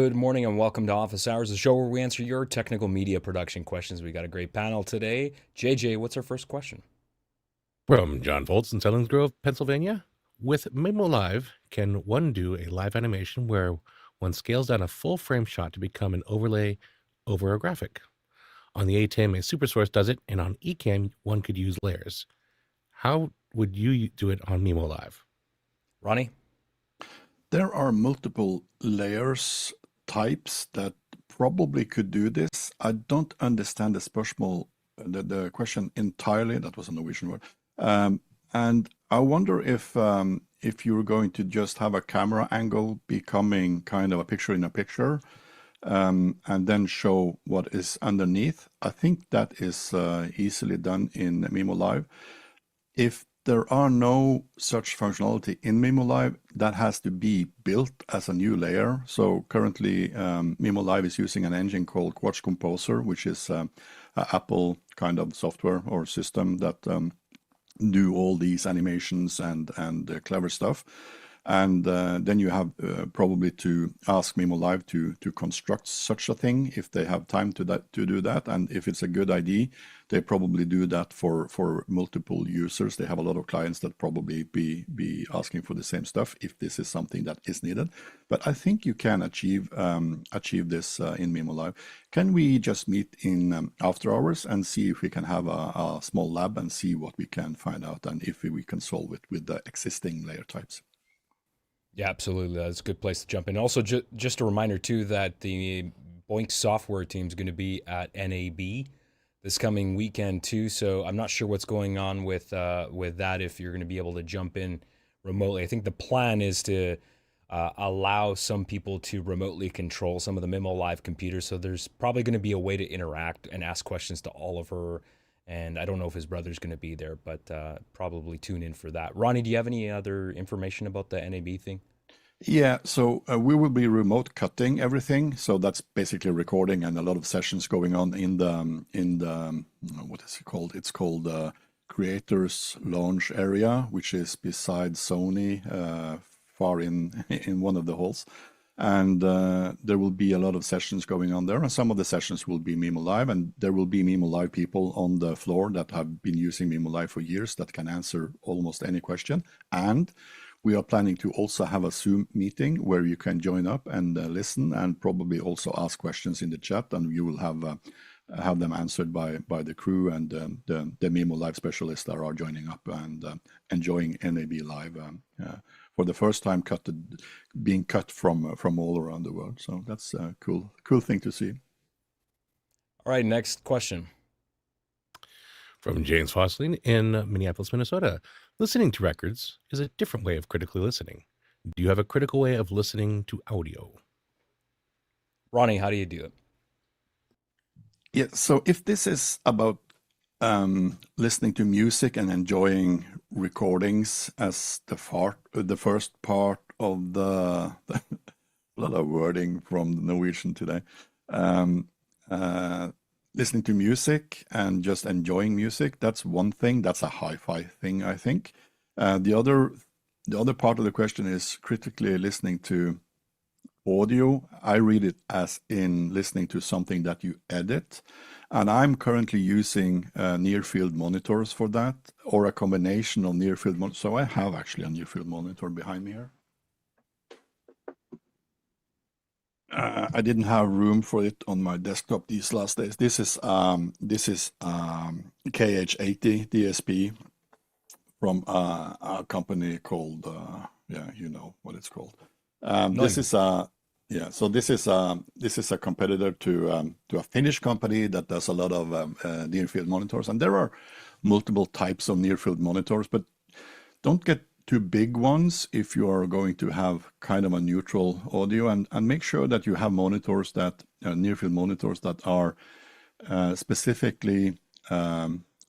Good morning and welcome to Office Hours, the show where we answer your technical media production questions. We got a great panel today. JJ, what's our first question? From John Foltz in Selinsgrove, Pennsylvania. With MimoLive, can one do a live animation where one scales down a full frame shot to become an overlay over a graphic? On the ATEM, a SuperSource does it, and on ecamm, one could use layers. How would you do it on MimoLive? Ronnie? There are multiple layers types that probably could do this. I don't understand the question entirely. That was a Norwegian word. And I wonder if you're going to just have a camera angle becoming kind of a picture in a picture, and then show what is underneath. I think that is easily done in MimoLive. If there are no such functionality in MimoLive, that has to be built as a new layer. So currently, MimoLive is using an engine called Quartz Composer, which is a Apple kind of software or system that do all these animations and clever stuff. And then you have probably to ask MimoLive to construct such a thing if they have time to do that. And if it's a good idea, they probably do that for multiple users. They have a lot of clients that probably be asking for the same stuff if this is something that is needed. But I think you can achieve this in MimoLive. Can we just meet in after hours and see if we can have a small lab and see what we can find out and if we can solve it with the existing layer types? Yeah, absolutely. That's a good place to jump in. Also, just a reminder, too, that the Boink software team is going to be at NAB this coming weekend, too. So I'm not sure what's going on with that, if you're going to be able to jump in remotely. I think the plan is to allow some people to remotely control some of the MimoLive computers. So there's probably going to be a way to interact and ask questions to Oliver. And I don't know if his brother's going to be there, but probably tune in for that. Ronnie, do you have any other information about the NAB thing? Yeah, so we will be remote cutting everything. So that's basically recording and a lot of sessions going on in the what is it called? It's called Creators Lounge area, which is beside Sony, far in one of the halls. And there will be a lot of sessions going on there, and some of the sessions will be MimoLive, and there will be MimoLive people on the floor that have been using MimoLive for years that can answer almost any question. And we are planning to also have a Zoom meeting where you can join up and listen, and probably also ask questions in the chat, and you will have them answered by the crew and the MimoLive specialists that are joining up and enjoying NAB Live. For the first time being cut from all around the world. So that's a cool thing to see. All right, next question. From James Fosling in Minneapolis, Minnesota. Listening to records is a different way of critically listening. Do you have a critical way of listening to audio? Ronnie, how do you do it? Yeah, so if this is about listening to music and enjoying recordings as the first part of the a lot of wording from the Norwegian today. Listening to music and just enjoying music, that's one thing. That's a hi-fi thing, I think. The other part of the question is critically listening to audio. I read it as in listening to something that you edit. And I'm currently using near-field monitors for that, or a combination of near-field monitors. So I have actually a near-field monitor behind me here. I didn't have room for it on my desktop these last days. This is KH80 DSP from a company called you know what it's called. This is a competitor to a Finnish company that does a lot of near-field monitors, and there are multiple types of near-field monitors, but don't get too big ones if you are going to have kind of a neutral audio, and make sure that you have monitors that near-field monitors that are specifically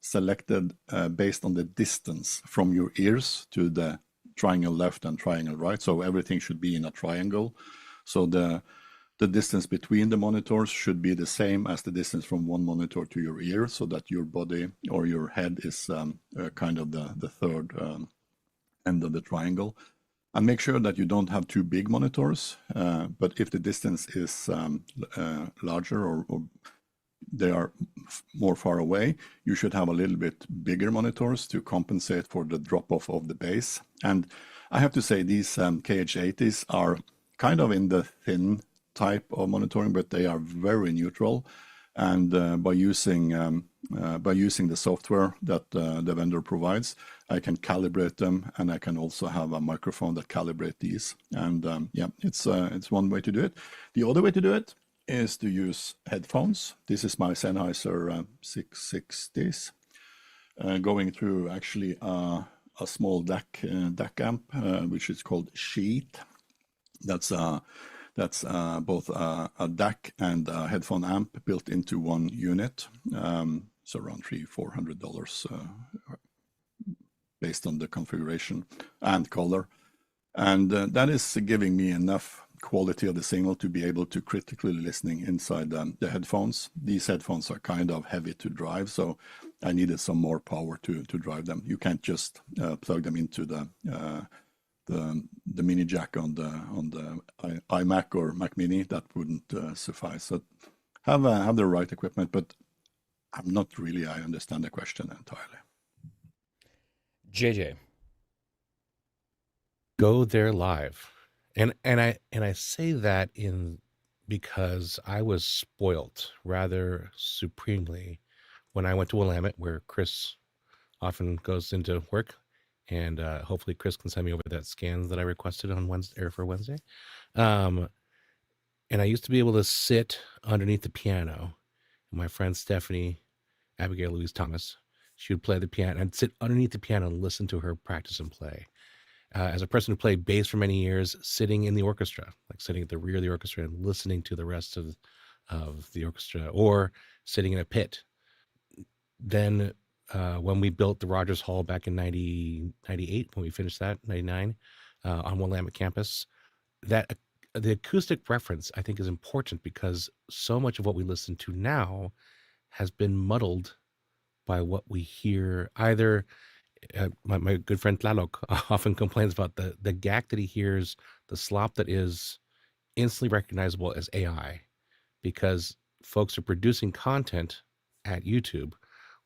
selected based on the distance from your ears to the triangle left and triangle right. So everything should be in a triangle. So the distance between the monitors should be the same as the distance from one monitor to your ear, so that your body or your head is kind of the third end of the triangle. And make sure that you don't have too big monitors, but if the distance is larger or they are more far away, you should have a little bit bigger monitors to compensate for the drop-off of the bass. And I have to say these KH80s are kind of in the thin type of monitoring, but they are very neutral. And by using the software that the vendor provides, I can calibrate them, and I can also have a microphone that calibrate these. And yeah, it's one way to do it. The other way to do it is to use headphones. This is my Sennheiser 660s, going through actually a small DAC amp, which is called Sheet. That's both a DAC and a headphone amp built into one unit. So around $300-400 based on the configuration and color. And that is giving me enough quality of the signal to be able to critically listening inside the headphones. These headphones are kind of heavy to drive, so I needed some more power to drive them. You can't just plug them into the mini jack on the iMac or Mac Mini. That wouldn't suffice. So have the right equipment, but I'm not really. I understand the question entirely. JJ, Go there live. And I say that because I was spoilt rather supremely when I went to Willamette, where Chris often goes into work, and hopefully Chris can send me over that scans that I requested on Wednesday or for Wednesday. And I used to be able to sit underneath the piano. My friend Stephanie Abigail Louise Thomas, she would play the piano. I'd sit underneath the piano and listen to her practice and play. As a person who played bass for many years, sitting in the orchestra, like sitting at the rear of the orchestra and listening to the rest of the orchestra, or sitting in a pit. Then when we built the Rogers Hall back in 98, when we finished that, 99, on Willamette campus, that the acoustic reference, I think, is important because so much of what we listen to now has been muddled by what we hear. Either my good friend Tlalok often complains about the gack that he hears, the slop that is instantly recognizable as AI, because folks are producing content at YouTube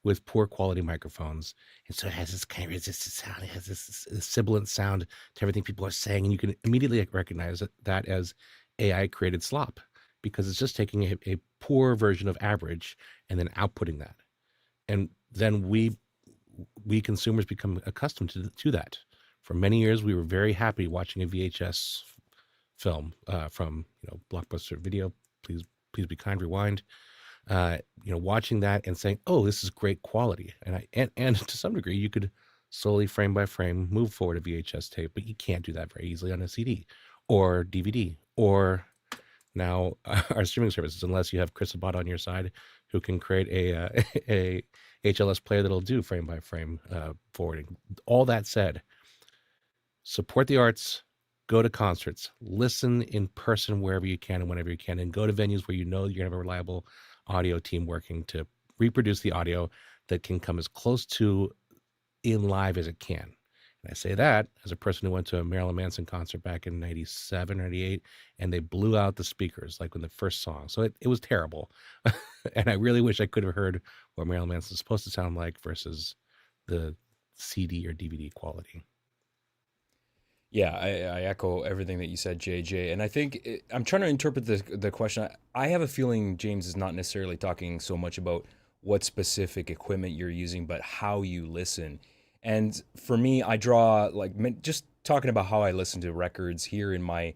with poor quality microphones, and so it has this kind of resistant sound. It has this sibilant sound to everything people are saying, and you can immediately recognize that as AI created slop, because it's just taking a poor version of average and then outputting that, and then we consumers become accustomed to that. For many years, we were very happy watching a VHS film from Blockbuster Video. Please be kind. Rewind. Watching that and saying, "Oh, this is great quality," and to some degree, you could slowly, frame by frame, move forward a VHS tape, but you can't do that very easily on a CD or DVD or now our streaming services, unless you have Chris Abad on your side, who can create a HLS player that'll do frame by frame forwarding. All that said, support the arts, go to concerts, listen in person wherever you can and whenever you can, and go to venues where you know you're gonna have a reliable audio team working to reproduce the audio that can come as close to in live as it can. And I say that as a person who went to a Marilyn Manson concert back in 97, 98, and they blew out the speakers like when the first song. So it was terrible. And I really wish I could have heard what Marilyn Manson's supposed to sound like versus the CD or DVD quality. Yeah, I echo everything that you said, JJ. And I think I'm trying to interpret the question. I have a feeling James is not necessarily talking so much about what specific equipment you're using, but how you listen. And for me, I draw just talking about how I listen to records here in my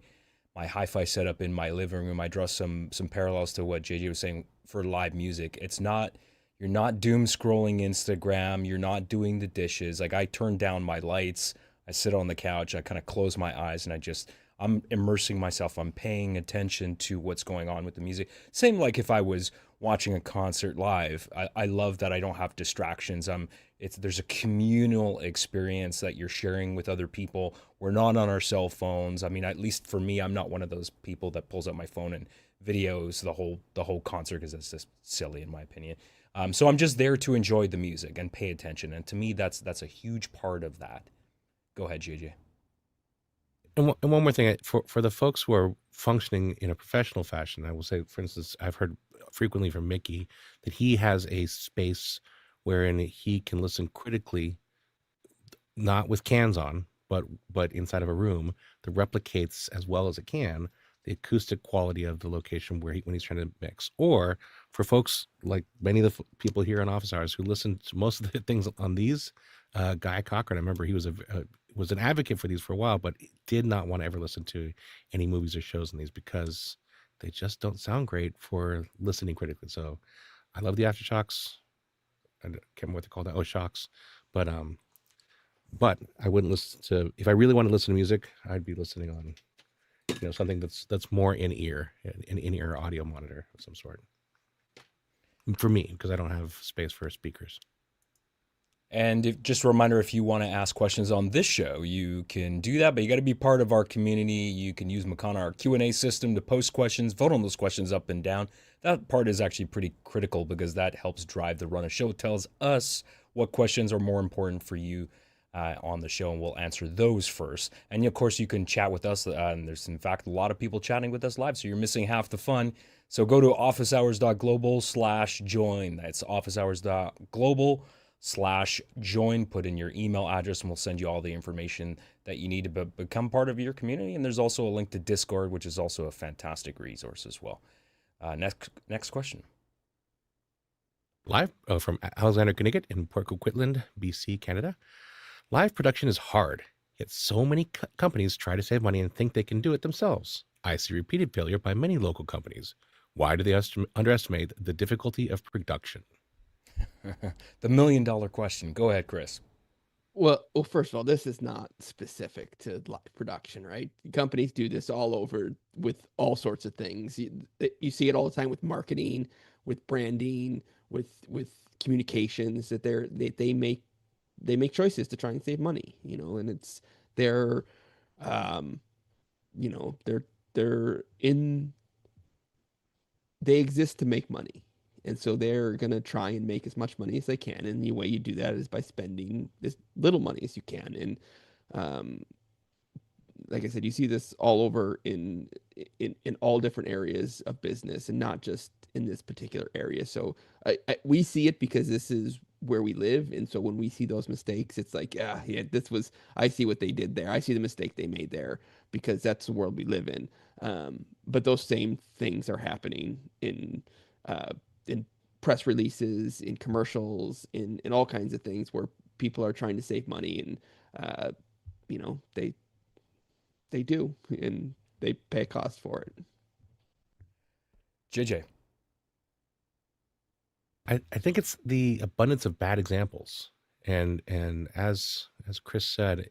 hi-fi setup in my living room. I draw some parallels to what JJ was saying for live music. You're not doom scrolling Instagram. You're not doing the dishes. Like, I turn down my lights. I sit on the couch. I kind of close my eyes and I'm immersing myself. I'm paying attention to what's going on with the music. Same like if I was watching a concert live. I love that I don't have distractions. There's a communal experience that you're sharing with other people. We're not on our cell phones. I mean, at least for me, I'm not one of those people that pulls up my phone and videos the whole concert, because it's just silly in my opinion. So I'm just there to enjoy the music and pay attention. And to me, that's a huge part of that. Go ahead, JJ. And one more thing, for the folks who are functioning in a professional fashion, I will say, for instance, I've heard frequently from Mickey that he has a space wherein he can listen critically, not with cans on, but inside of a room that replicates as well as it can the acoustic quality of the location where when he's trying to mix. Or for folks like many of the people here on Office Hours who listen to most of the things on these, Guy Cochran, I remember he was was an advocate for these for a while, but did not want to ever listen to any movies or shows on these because they just don't sound great for listening critically. So I love the aftershocks. I can't remember what they call that. Oh, shocks. But I wouldn't listen to, if I really want to listen to music, I'd be listening on, something that's more in ear, an in ear audio monitor of some sort. For me, because I don't have space for speakers. And just a reminder, if you want to ask questions on this show, you can do that, but you got to be part of our community. You can use Makana, our Q&A system, to post questions, vote on those questions up and down. That part is actually pretty critical because that helps drive the run of show. It tells us what questions are more important for you on the show, and we'll answer those first. And of course, you can chat with us. And there's, in fact, a lot of people chatting with us live, so you're missing half the fun. So go to officehours.global/join. That's officehours.global/join. Put in your email address, and we'll send you all the information that you need to become part of your community. And there's also a link to Discord, which is also a fantastic resource as well. Next question. Live from Alexander Kniggett in Port Coquitlam, BC, Canada. Live production is hard, yet so many companies try to save money and think they can do it themselves. I see repeated failure by many local companies. Why do they underestimate the difficulty of production? The $1 million question. Go ahead, Chris. Well, first of all, this is not specific to live production, right? Companies do this all over with all sorts of things. You see it all the time with marketing, with branding, with communications, that they make choices to try and save money, and it's they're they exist to make money. And so they're going to try and make as much money as they can. And the way you do that is by spending as little money as you can. And like I said, you see this all over in all different areas of business and not just in this particular area. So we see it because this is where we live. And so when we see those mistakes, it's like, I see what they did there. I see the mistake they made there because that's the world we live in. But those same things are happening in press releases, in commercials, in all kinds of things where people are trying to save money, and they do, and they pay a cost for it. JJ. I think it's the abundance of bad examples, and as Chris said,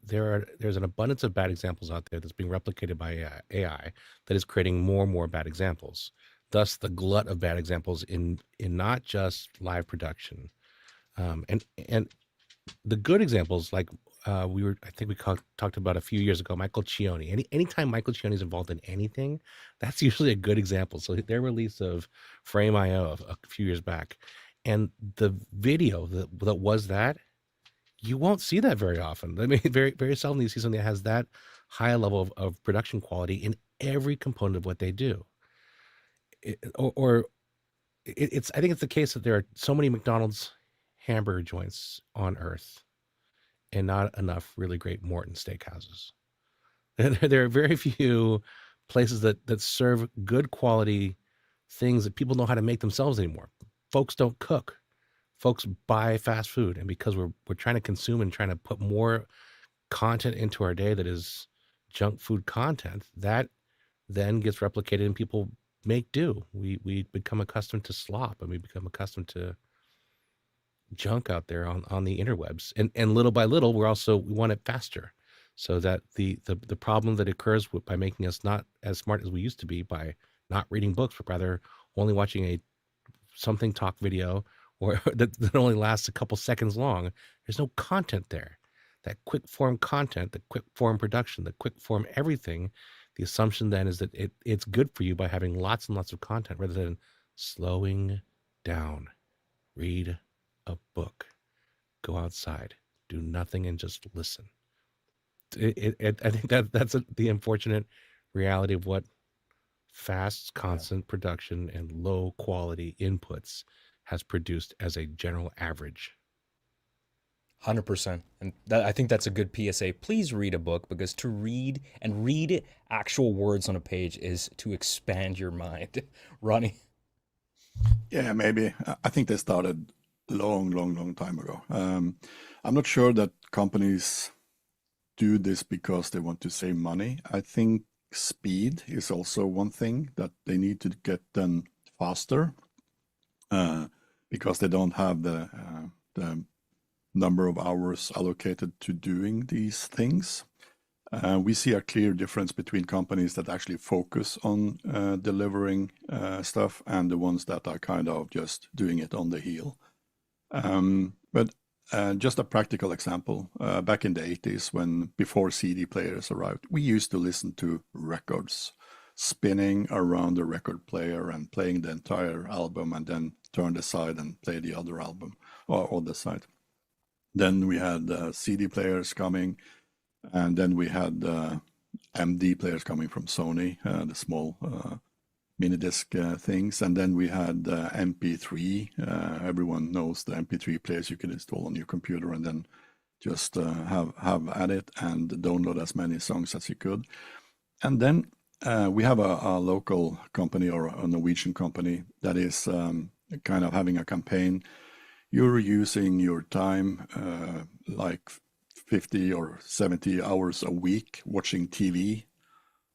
there's an abundance of bad examples out there that's being replicated by AI that is creating more and more bad examples. Thus, the glut of bad examples in not just live production, and the good examples, like I think we talked about a few years ago, Michael Cioni. Anytime Michael Cioni is involved in anything, that's usually a good example. So their release of Frame.io a few years back, and the video that was that, you won't see that very often. I mean, very, very seldom you see something that has that high level of production quality in every component of what they do. I think it's the case that there are so many McDonald's hamburger joints on Earth and not enough really great Morton steakhouses. There are very few places that serve good quality things that people know how to make themselves anymore. Folks don't cook. Folks buy fast food, and because we're trying to consume and trying to put more content into our day that is junk food content, that then gets replicated and people make do. We become accustomed to slop, and we become accustomed to junk out there on the interwebs, and little by little we want it faster, so that the problem that occurs by making us not as smart as we used to be by not reading books but rather only watching a something talk video or that only lasts a couple seconds long. There's no content there. That quick form content, the quick form production, the quick form everything. The assumption then is that it's good for you by having lots and lots of content rather than slowing down. Read a book. Go outside. Do nothing and just listen. I think that's the unfortunate reality of what fast, constant production and low quality inputs has produced as a general average. 100%. And I think that's a good PSA. Please read a book, because to read actual words on a page is to expand your mind. Ronnie? Yeah, maybe. I think they started long time ago. I'm not sure that companies do this because they want to save money. I think speed is also one thing that they need to get done faster, because they don't have the number of hours allocated to doing these things. We see a clear difference between companies that actually focus on delivering stuff and the ones that are kind of just doing it on the heel. But just a practical example, back in the 80s, before CD players arrived, we used to listen to records, spinning around the record player and playing the entire album, and then turn the side and play the other album or other side. Then we had CD players coming, and then we had MD players coming from Sony, the small mini disc things, and then we had MP3. Everyone knows the MP3 players you can install on your computer and then just have at it and download as many songs as you could. And then we have a local company, or a Norwegian company, that is kind of having a campaign. You're using your time like 50 or 70 hours a week watching TV,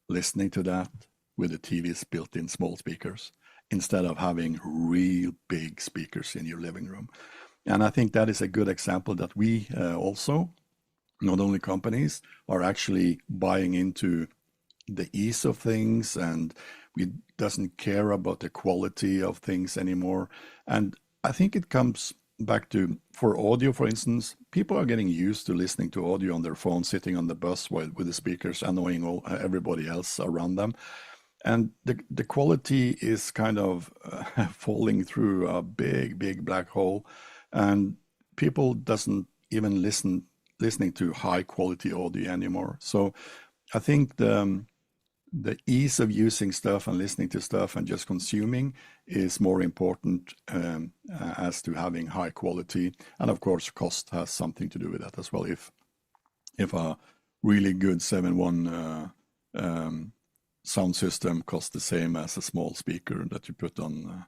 listening to that with the TV's built-in small speakers, instead of having real big speakers in your living room. And I think that is a good example that we also, not only companies, are actually buying into the ease of things, and we doesn't care about the quality of things anymore. And I think it comes back to, for audio, for instance, people are getting used to listening to audio on their phone, sitting on the bus with the speakers, annoying everybody else around them. And the quality is kind of falling through a big black hole, and people doesn't even listening to high quality audio anymore. So I think the ease of using stuff and listening to stuff and just consuming is more important as to having high quality. And of course, cost has something to do with that as well. If a really good 7.1 sound system costs the same as a small speaker that you put on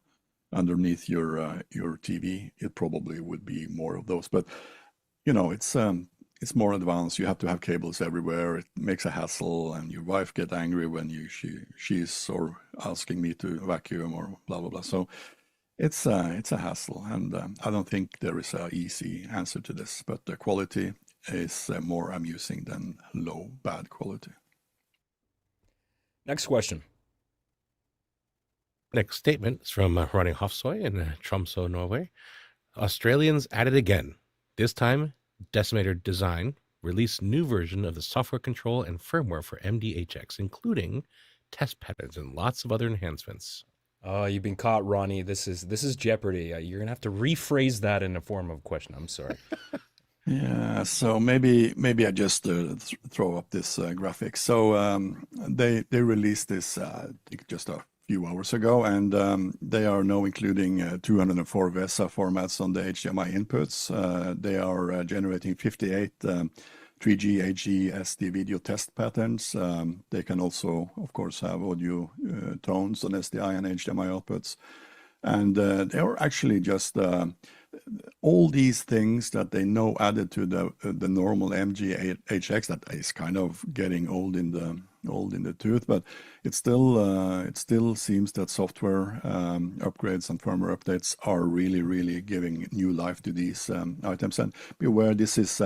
underneath your TV, it probably would be more of those. But you know, it's more advanced. You have to have cables everywhere. It makes a hassle, and your wife get angry when she's or asking me to vacuum or blah blah blah. So it's a hassle, and I don't think there is an easy answer to this. But the quality is more amusing than bad quality. Next question. Next statement is from Ronny Hofsoy in Tromsø, Norway. Australians at it again. This time, Decimator Deign released new version of the software control and firmware for MDHX, including test patterns and lots of other enhancements. Oh, you've been caught, Ronnie. This is Jeopardy. You're gonna have to rephrase that in a form of question. I'm sorry. Yeah, so maybe I just throw up this graphic. So they released this I think just a few hours ago, and they are now including 204 VESA formats on the HDMI inputs. They are generating 58 3G, HG, SD video test patterns. They can also, of course, have audio tones on SDI and HDMI outputs. And they are actually just all these things that they know added to the normal MGHX that is kind of getting old in the tooth, but it still seems that software upgrades and firmware updates are really giving new life to these items. And be aware, this is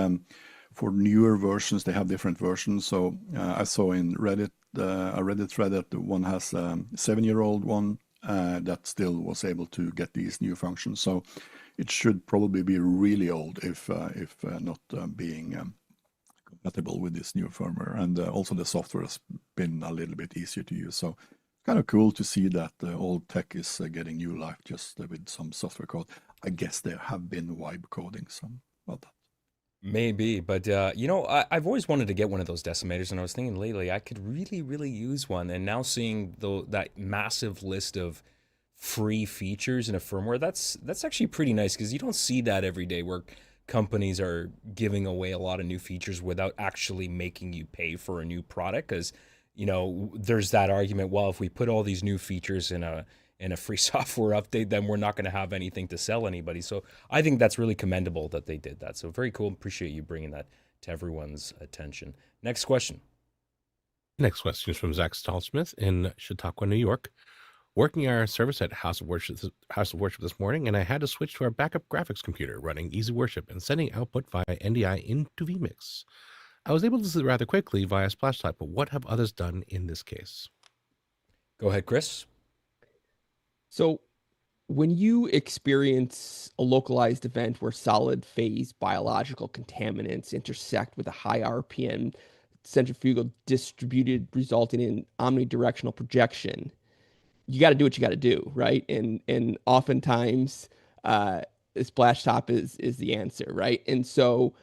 for newer versions. They have different versions. So I saw in Reddit a Reddit thread that one has a 7-year-old one that still was able to get these new functions. So it should probably be really old if not being compatible with this new firmware. And also the software has been a little bit easier to use. So kind of cool to see that old tech is getting new life just with some software code. I guess there have been vibe coding some of that. Maybe, but I've always wanted to get one of those decimators, and I was thinking lately I could really, really use one. And now seeing that massive list of free features in a firmware, that's actually pretty nice because you don't see that every day where companies are giving away a lot of new features without actually making you pay for a new product. Because there's that argument. Well, if we put all these new features in a free software update, then we're not going to have anything to sell anybody. So I think that's really commendable that they did that. So very cool. Appreciate you bringing that to everyone's attention. Next question. Next question is from Zach Stallsmith in Chautauqua, New York. Working our service at House of Worship this morning, and I had to switch to our backup graphics computer running EasyWorship and sending output via NDI into vMix. I was able to do it rather quickly via Splashtop, but what have others done in this case? Go ahead, Chris. So when you experience a localized event where solid phase biological contaminants intersect with a high RPM centrifugal distributed resulting in omnidirectional projection, you got to do what you got to do, right? And oftentimes Splashtop is the answer, right? And so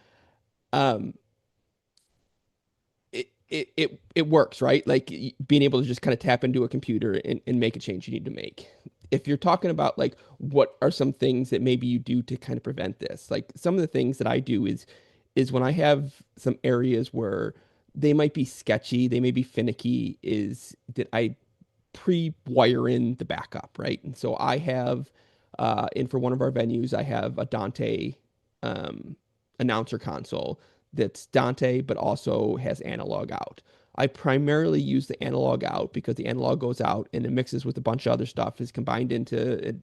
um it works, right? Like being able to just kind of tap into a computer and make a change you need to make. If you're talking about like what are some things that maybe you do to kind of prevent this, like some of the things that I do is when I have some areas where they might be sketchy, they may be finicky, is that I pre-wire in the backup, right? And so I have and for one of our venues, I have a Dante announcer console that's Dante, but also has analog out. I primarily use the analog out because the analog goes out and it mixes with a bunch of other stuff, is combined into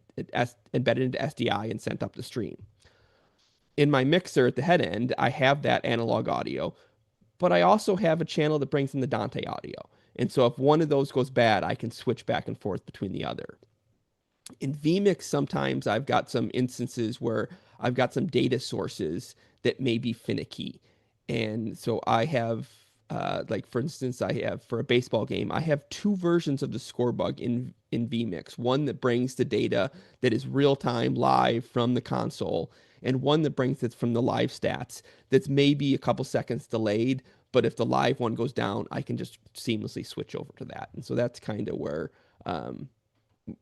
embedded into SDI and sent up the stream. In my mixer at the head end, I have that analog audio, but I also have a channel that brings in the Dante audio. And so if one of those goes bad, I can switch back and forth between the other. In vMix, sometimes I've got some instances where I've got some data sources that may be finicky. And so I have, like for instance, I have for a baseball game, I have two versions of the score bug in vMix. One that brings the data that is real time live from the console, and one that brings it from the live stats that's maybe a couple seconds delayed. But if the live one goes down, I can just seamlessly switch over to that. And so that's kind of where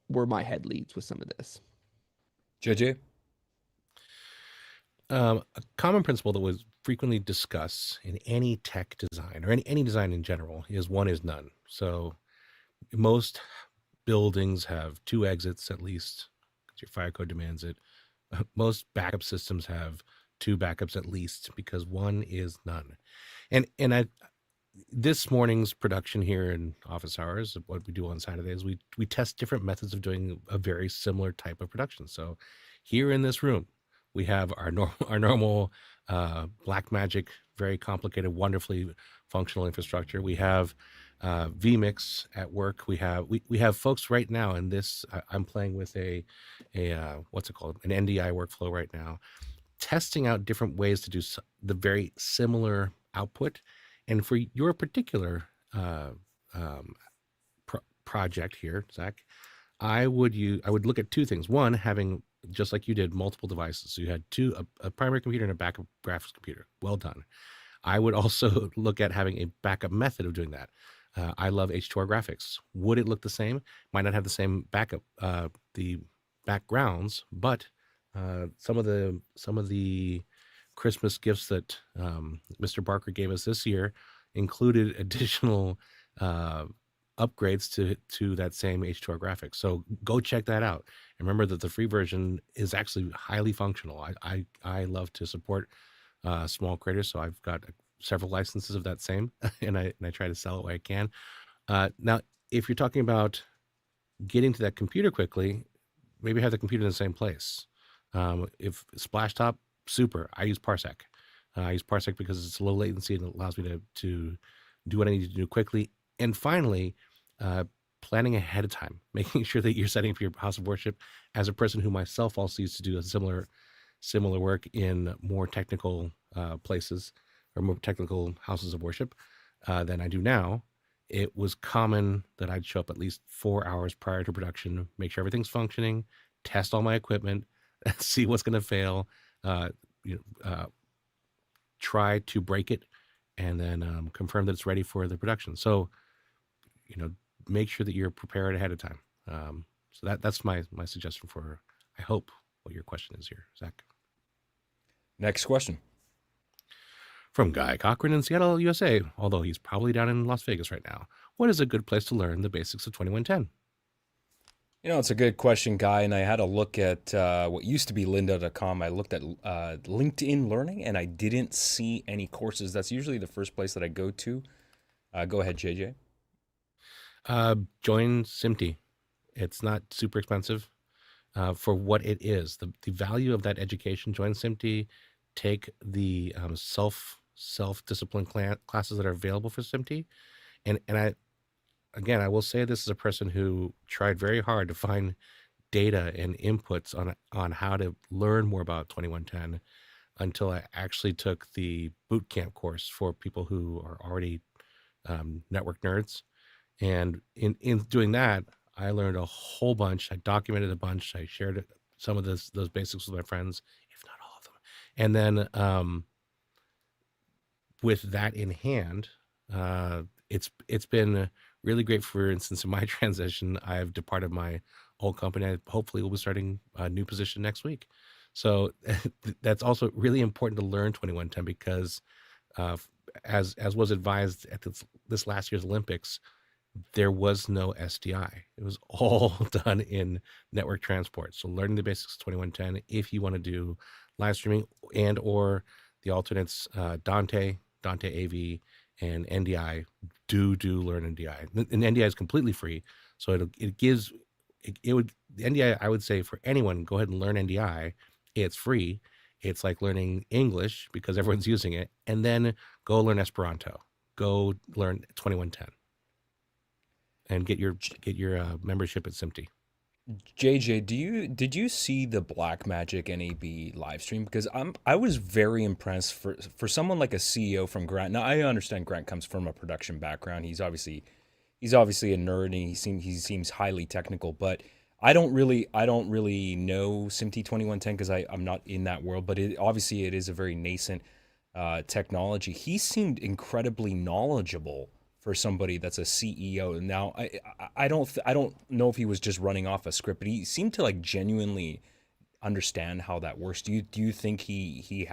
my head leads with some of this. JJ? A common principle that was frequently discussed in any tech design or any design in general is one is none. So most buildings have two exits at least because your fire code demands it. Most backup systems have two backups at least because one is none. And this morning's production here in office hours, what we do on Saturdays, we test different methods of doing a very similar type of production. So here in this room, we have our normal Blackmagic, very complicated, wonderfully functional infrastructure. We have vMix at work. We have folks right now in this. I'm playing with a what's it called, an NDI workflow right now, testing out different ways to do the very similar output. And for your particular project here, Zach, I would look at two things. One, having, just like you did, multiple devices. So you had a primary computer and a backup graphics computer. Well done. I would also look at having a backup method of doing that. I love H2R graphics. Would it look the same? Might not have the same backup, the backgrounds, but some of the Christmas gifts that Mr. Barker gave us this year included additional upgrades to that same H2R graphics. So go check that out. And remember that the free version is actually highly functional. I love to support small creators, so I've got several licenses of that same, and I try to sell it where I can. Now, if you're talking about getting to that computer quickly, maybe have the computer in the same place. If Splashtop, super. I use Parsec. I use Parsec because it's low latency and it allows me to do what I need to do quickly. And finally, planning ahead of time, making sure that you're setting up your house of worship. As a person who myself also used to do a similar work in more technical places or more technical houses of worship than I do now, it was common that I'd show up at least 4 hours prior to production, make sure everything's functioning, test all my equipment, see what's going to fail, try to break it and then confirm that it's ready for the production. So, make sure that you're prepared ahead of time. So that's my suggestion for, I hope, what your question is here, Zach. Next question. From Guy Cochran in Seattle, USA, although he's probably down in Las Vegas right now. What is a good place to learn the basics of 2110? It's a good question, Guy, and I had a look at what used to be lynda.com. I looked at LinkedIn Learning, and I didn't see any courses. That's usually the first place that I go to. Go ahead, JJ. Join SMPTE. It's not super expensive for what it is. The value of that education, join SMPTE, take the self-discipline classes that are available for SMPTE. And I will say this as a person who tried very hard to find data and inputs on how to learn more about 2110 until I actually took the boot camp course for people who are already network nerds. And in doing that, I learned a whole bunch. I documented a bunch. I shared some of those basics with my friends, if not all of them. And then with that in hand, it's been really great. For instance, in my transition, I've departed my old company. I hopefully will be starting a new position next week. So that's also really important to learn 2110 because as was advised at this last year's Olympics, there was no SDI. It was all done in network transport. So learning the basics of 2110, if you want to do live streaming and or the alternates, Dante AV, and NDI, do learn NDI. And NDI is completely free. So the NDI, I would say for anyone, go ahead and learn NDI. It's free. It's like learning English because everyone's using it. And then go learn Esperanto. Go learn 2110. And get your membership at SMPTE. JJ, did you see the Blackmagic NAB live stream? Because I was very impressed for someone like a CEO from Grant. Now I understand Grant comes from a production background. He's obviously a nerd and he seems highly technical. But I don't really know SMPTE 2110 because I'm not in that world. But obviously it is a very nascent technology. He seemed incredibly knowledgeable for somebody that's a CEO. Now, I don't know if he was just running off a script, but he seemed to like genuinely understand how that works. Do you think he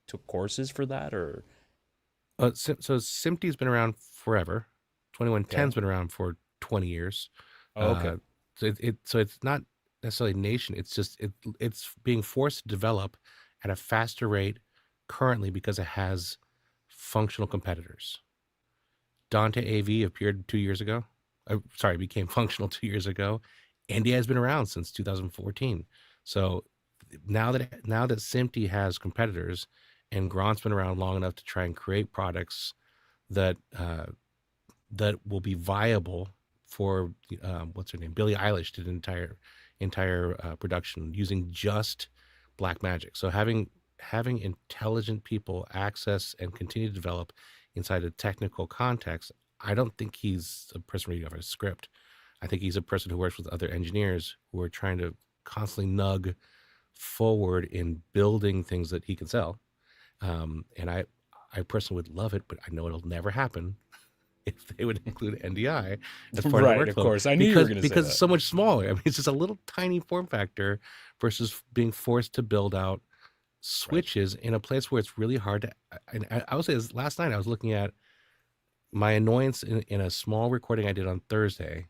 took courses for that, or? So SMPTE's been around forever. 2110's been around for 20 years. Oh, okay. So it's not necessarily nation. It's just it's being forced to develop at a faster rate currently because it has functional competitors. Dante AV appeared 2 years ago. Became functional 2 years ago. NDI has been around since 2014. So now that SMPTE has competitors, and Grant's been around long enough to try and create products that will be viable for what's her name? Billie Eilish did an entire production using just Blackmagic. So having intelligent people access and continue to develop inside a technical context, I don't think he's a person reading off a script. I think he's a person who works with other engineers who are trying to constantly nudge forward in building things that he can sell. And I personally would love it, but I know it'll never happen if they would include NDI as part of the workflow. Of course. I knew you were going to say that. Because it's so much smaller. I mean, it's just a little tiny form factor versus being forced to build out switches in a place where it's really hard to. And I would say this, last night I was looking at my annoyance in a small recording I did on Thursday,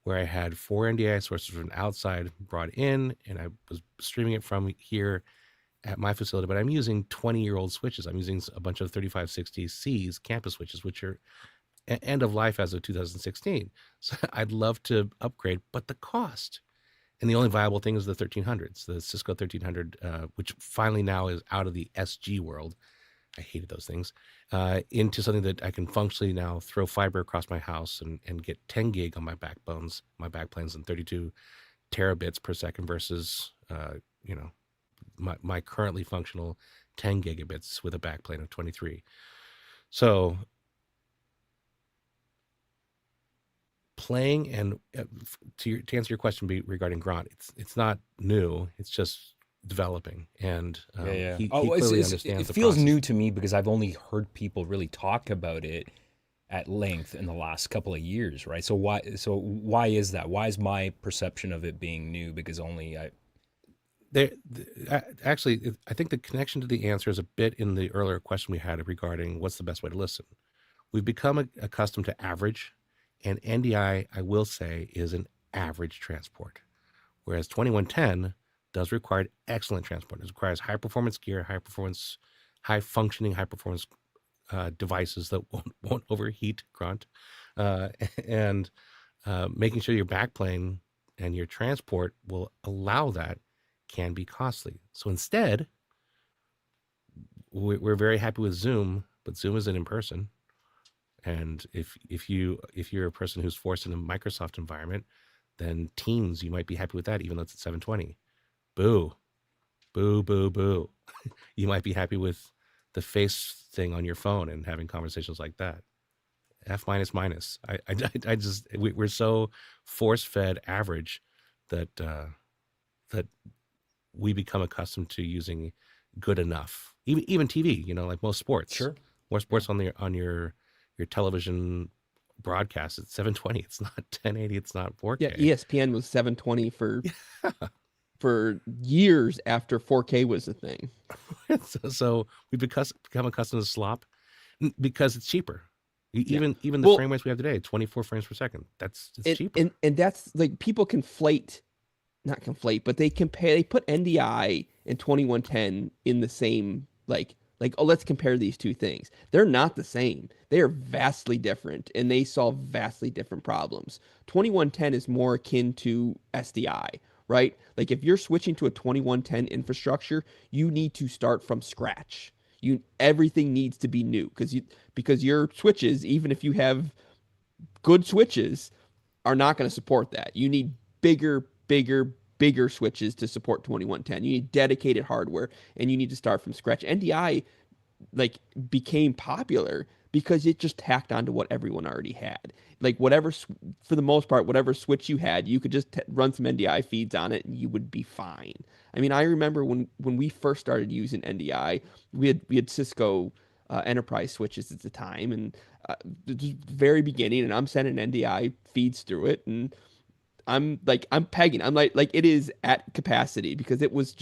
where I had 4 NDI sources from outside brought in, and I was streaming it from here at my facility. But I'm using 20-year-old switches. I'm using a bunch of 3560Cs campus switches, which are end of life as of 2016. So I'd love to upgrade, but the cost. And the only viable thing is the 1300s, the Cisco 1300, which finally now is out of the SG world. I hated those things, into something that I can functionally now throw fiber across my house and get 10 gig on my backplanes, and 32 terabits per second versus, my currently functional 10 gigabits with a backplane of 23. So playing, and to answer your question regarding Grant, it's not new. It's just developing, and Yeah. he Oh, clearly understands it the feels process. new to me because I've only heard people really talk about it at length in the last couple of years, right? So why is that? Why is my perception of it being new? Because only I Actually, I think the connection to the answer is a bit in the earlier question we had regarding what's the best way to listen. We've become accustomed to average, and NDI, I will say, is an average transport, whereas 2110 does require excellent transport. It requires high performance gear, high functioning, high performance devices that won't overheat grunt, uh, and making sure your backplane and your transport will allow that can be costly. So instead, we're very happy with Zoom, but Zoom isn't in person. And if you're a person who's forced in a Microsoft environment, then Teams, you might be happy with that, even though it's at 720. Boo, boo, boo, boo. You might be happy with the face thing on your phone and having conversations like that. F minus minus. I just we're so force fed average that that we become accustomed to using good enough. Even TV, like most sports. sure. More sports on your television broadcast. It's 720. It's not 1080. It's not 4K. Yeah, ESPN was 720 for years after 4K was a thing. So we become accustomed to slop because it's cheaper. Even the Well, frame rates we have today, 24 frames per second. It's cheaper. And that's like people not conflate, but they put NDI and 2110 in the same like oh, let's compare these two things. They're not the same. They are vastly different, and they solve vastly different problems. 2110 is more akin to SDI, right? Like if you're switching to a 2110 infrastructure, you need to start from scratch. Everything needs to be new because your switches, even if you have good switches, are not going to support that. You need bigger switches to support 2110. You need dedicated hardware, and you need to start from scratch. NDI became popular because it just tacked onto what everyone already had. Like for the most part, whatever switch you had, you could just run some NDI feeds on it and you would be fine. I mean, I remember when we first started using NDI, we had Cisco enterprise switches at the time, and very beginning, and I'm sending NDI feeds through it, and I'm pegging. I'm like it is at capacity because it was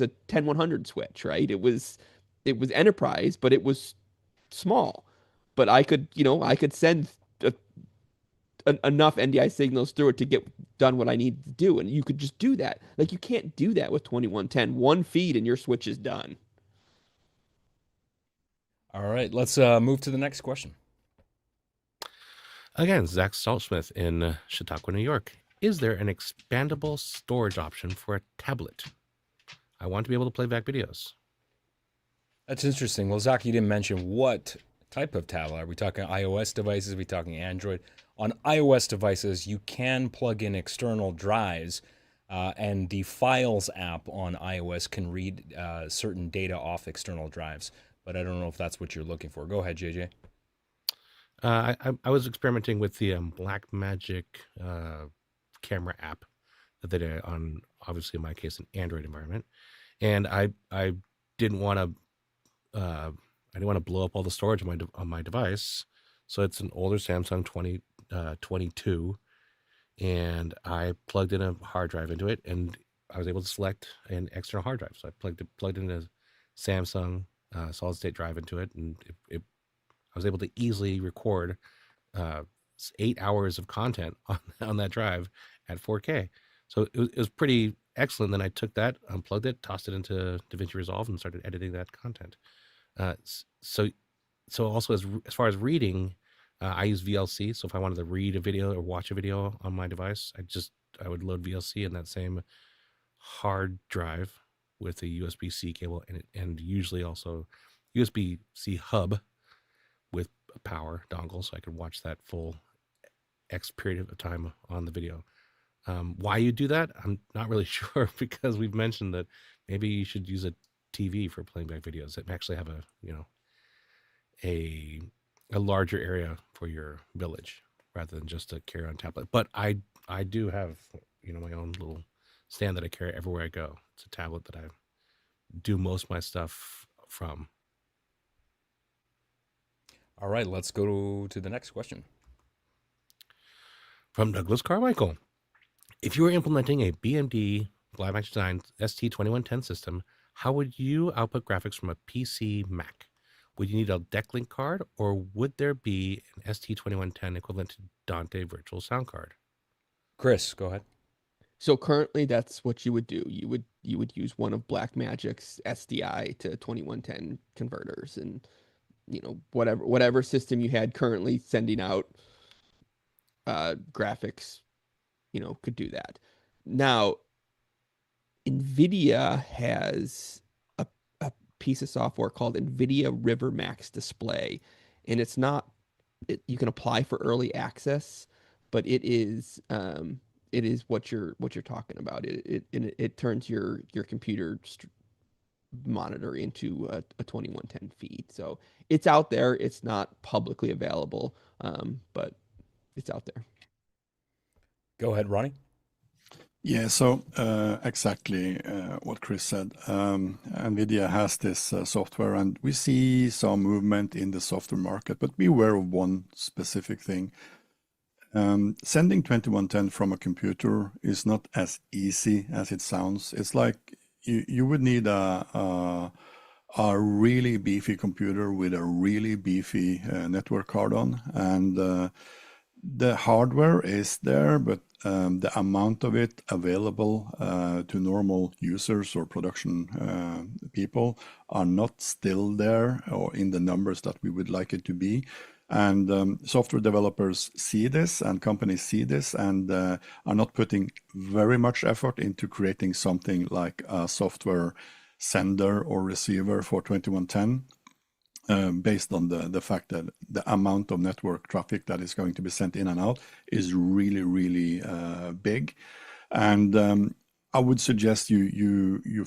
a 10100 switch, right? It was enterprise, but it was small. But I could send enough NDI signals through it to get done what I need to do, and you could just do that. Like you can't do that with 2110. One feed and your switch is done. All right, let's move to the next question. Again, Zach Saltsmith in Chautauqua, New York. Is there an expandable storage option for a tablet? I want to be able to play back videos. That's interesting. Well, Zach, you didn't mention what type of tablet. Are we talking iOS devices? Are we talking Android? On iOS devices, you can plug in external drives, and the Files app on iOS can read certain data off external drives. But I don't know if that's what you're looking for. Go ahead, JJ. I was experimenting with the Blackmagic camera app that they did on, obviously in my case, an Android environment, and I didn't want to blow up all the storage on my device, so it's an older Samsung 2022, and I plugged in a hard drive into it, and I was able to select an external hard drive. So I plugged in a Samsung solid state drive into it, and I was able to easily record 8 hours of content on that drive at 4K. So it was pretty excellent. Then I took that, unplugged it, tossed it into DaVinci Resolve, and started editing that content. So also as far as reading, I use VLC. So if I wanted to read a video or watch a video on my device, I would load VLC in that same hard drive with a USB-C cable, and usually also USB-C hub with a power dongle, so I could watch that full X period of time on the video. Why you do that, I'm not really sure, because we've mentioned that maybe you should use a TV for playing back videos that actually have a larger area for your village rather than just a carry-on tablet. But I do have my own little stand that I carry everywhere I go. It's a tablet that do most of my stuff from. All right, let's go to the next question. From Douglas Carmichael. If you were implementing a BMD Blackmagic Design ST2110 system, how would you output graphics from a PC Mac? Would you need a DeckLink card, or would there be an ST2110 equivalent to Dante Virtual Soundcard? Chris, go ahead. So currently, that's what you would do. You would use one of Blackmagic's SDI to 2110 converters, and whatever system you had currently sending out graphics, could do that. Now, NVIDIA has a piece of software called NVIDIA River Max Display, and it's not. You can apply for early access, but it is what you're talking about. It turns your computer monitor into a 2110 feed. So it's out there. It's not publicly available, but it's out there. Go ahead, Ronnie. Yeah, so exactly what Chris said. NVIDIA has this software, and we see some movement in the software market, but be aware of one specific thing. Sending 2110 from a computer is not as easy as it sounds. It's like you would need a really beefy computer with a really beefy network card on, and the hardware is there, but the amount of it available to normal users or production people are not still there or in the numbers that we would like it to be. And software developers see this, and companies see this, and are not putting very much effort into creating something like a software sender or receiver for 2110. Based on the fact that the amount of network traffic that is going to be sent in and out is really, really big. And I would suggest you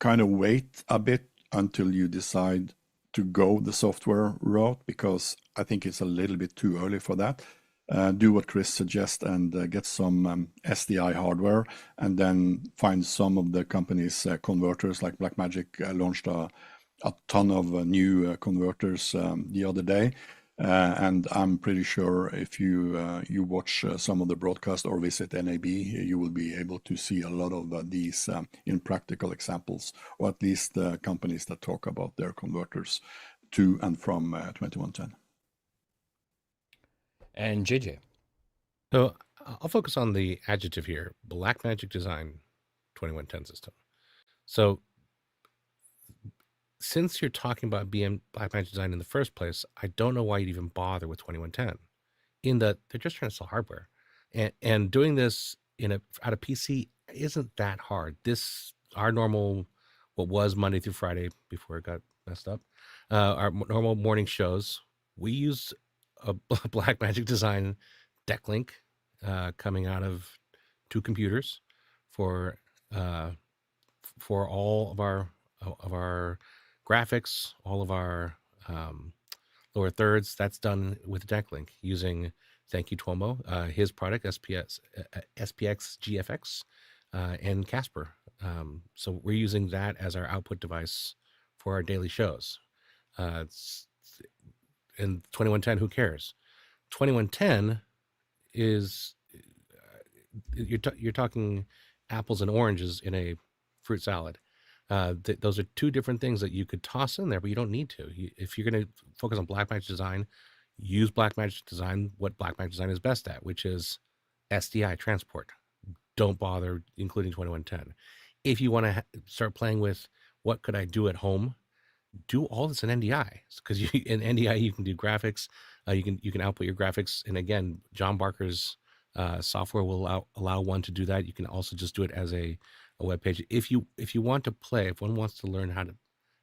kind of wait a bit until you decide to go the software route, because I think it's a little bit too early for that. Do what Chris suggests and get some SDI hardware, and then find some of the company's converters, like Blackmagic launched a ton of new converters the other day, and I'm pretty sure if you watch some of the broadcast or visit NAB, you will be able to see a lot of these in practical examples, or at least companies that talk about their converters to and from 2110. And JJ. So I'll focus on the adjective here: Blackmagic Design 2110 system. So since you're talking about Blackmagic Design in the first place, I don't know why you'd even bother with 2110, in that they're just trying to sell hardware, and doing this out of PC isn't that hard. Our normal, what was Monday through Friday before it got messed up, our normal morning shows, we use a Blackmagic Design DeckLink coming out of 2 computers for all of our graphics, all of our lower thirds. That's done with DeckLink using, thank you Tuomo, his product SPX GFX and Casper. So we're using that as our output device for our daily shows. And 2110, who cares? 2110 is you're talking apples and oranges in a fruit salad. Those are 2 different things that you could toss in there, but you don't need to. If you're going to focus on Blackmagic Design, use Blackmagic Design, what Blackmagic Design is best at, which is SDI transport. Don't bother including 2110. If you want to start playing with what could I do at home, do all this in NDI, because in NDI you can do graphics. You can output your graphics, and again, John Barker's software will allow one to do that. You can also just do it as a web page. If you want to play, if one wants to learn